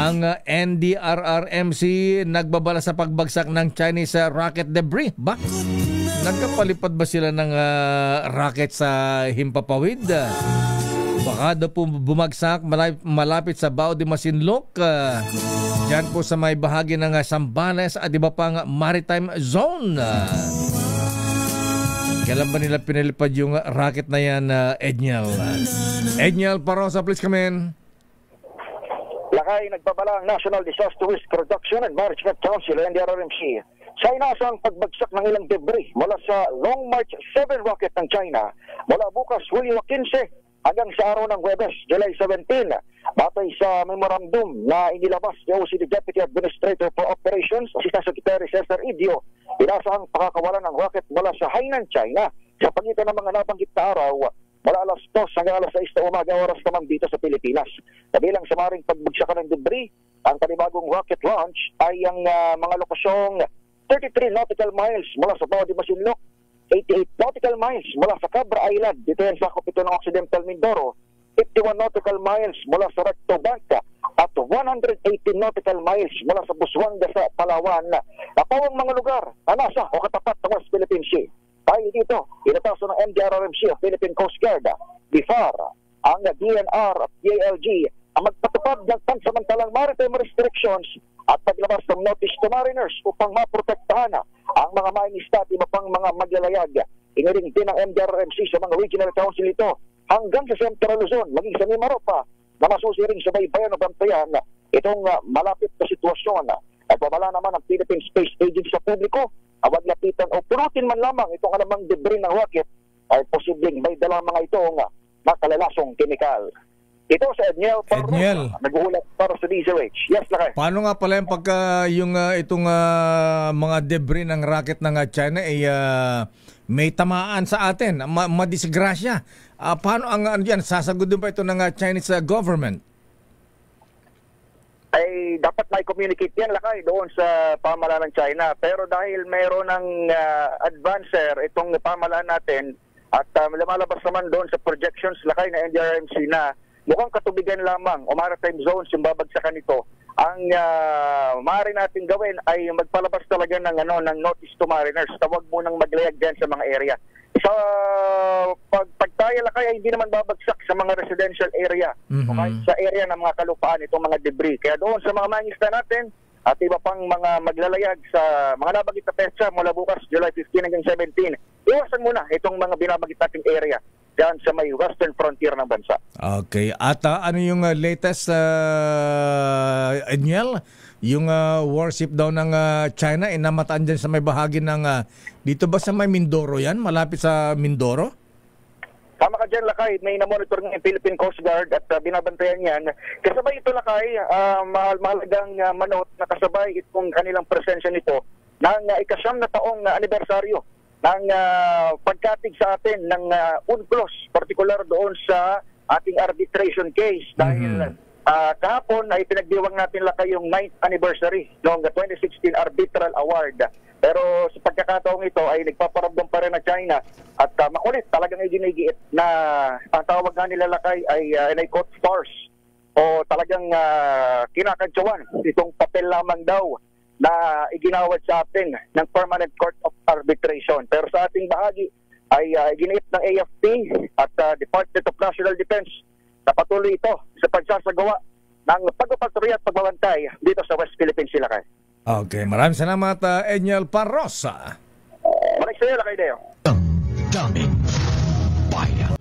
Ang NDRRMC nagbabala sa pagbagsak ng Chinese rocket debris. Ba? Nagkapalipad ba sila ng rocket sa himpapawid? Baka daw po bumagsak malapit sa Bao de Masinloc. Diyan po sa may bahagi ng Zambales at iba pang maritime zone. Kailan ba nila pinalipad yung rocket na yan, Edniel? Edniel Parosa, please come in. Lakay, nagbabala ang National Disaster Risk Reduction and Management Council, NDRRMC, sa inasang pagbagsak ng ilang debris mula sa Long March 7 rocket ng China mula bukas Hulyo 15 hanggang sa araw ng Huwebes, July 17. Batay sa memorandum na inilabas ni OCD Deputy Administrator for Operations, Assistant Secretary Cesar Idio, inasang pakakawalan ng rocket mula sa Hainan, China sa pagitan ng mga nabanggit na araw mula alas 2 hanggang alas 6 na umaga oras naman dito sa Pilipinas. Kabilang sa maring pagbagsakan ng debris, ang panibagong rocket launch ay ang mga lokasyong 33 nautical miles mula sa Bao de Masinloc, 88 nautical miles mula sa Cabra Island, dito yan sakop ito ng Occidental Mindoro, 51 nautical miles mula sa Recto Banca, at 118 nautical miles mula sa Busuanga sa Palawan, na pawang mga lugar na nasa o katapat ng West Philippine Sea. Tayo dito, inataso ng MDRRMC o Philippine Coast Guard, BIFAR, ang DNR at DALG ang magpatupad ng pansamantalang maritime restrictions at paglabas ng notice to mariners upang maprotektahan ang mga mainista at iba pang mga maglalayag. Iniring din ng MDRRMC sa mga regional council ito hanggang sa Central Luzon, maging sa Mimaropa, na masusiring sa baybayan o bantayan itong malapit na sitwasyon. At babala naman ang Philippine Space Agency sa publiko, awag lapitan o purutin man lamang itong anumang debris ng rocket ay posibleng may dalang mga itong makalalasong kemikal. Ito sa Edniel Parosa, nag-uulat para sa DZRH. Yes, Lakay. Paano nga pala yung pagka itong mga debris ng rocket ng China ay may tamaan sa atin, madisgrasya? Paano ang yan? Sasagutin pa ito ng Chinese government? Ay dapat may communicate yan, Lakay, doon sa pamahalaan ng China. Pero dahil mayroon ng advancer itong pamahalaan natin at lumalabas naman doon sa projections, Lakay, na NDRRMC na mukhang katubigan lamang o maritime zones yung babagsakan nito. Ang maaari natin gawin ay magpalabas talaga ng ng notice to mariners. Tawag munang maglayag dyan sa mga area. Sa pagtaya, Lakay, ay hindi naman babagsak sa mga residential area o kahit sa area ng mga kalupaan itong mga debris. Kaya doon sa mga mangisda natin at iba pang mga maglalayag sa mga nabanggit na petsa mula bukas July 15 hanggang 17, iwasan muna itong mga binabanggit nating area dyan sa may western frontier ng bansa. Okay. At ano yung latest, Edniel? Yung warship daw ng China ay namataan dyan sa may bahagi ng dito ba sa may Mindoro yan? Malapit sa Mindoro? Tama ka dyan, Lakay. May na-monitor ng Philippine Coast Guard at binabantayan yan. Kasabay ito, Lakay, mahalagang manot na kasabay itong kanilang presensya nito ng ikasyam na taong anibersaryo ng pagkatig sa atin ng UNCLOS, particular doon sa ating arbitration case. Dahil kahapon ay pinagdiwang natin, Lakay, yung 9th anniversary noong 2016 Arbitral Award. Pero sa pagkakataong ito ay nagpaparamdam pa rin na China at makulit talagang iginigiit na ang tawag nga nila, Lakay, ay quote farce o talagang kinakantsawan itong papel lamang daw na iginawad sa atin ng Permanent Court of Arbitration. Pero sa ating bahagi ay iginiit ng AFP at Department of National Defense na patuloy ito sa pagsasagawa ng pagpapatrolya at pagbabantay dito sa West Philippines, Lakay. Okay, maraming salamat, Edniel Parosa. Maraming salamat, Lakay Deo. Daming bayan.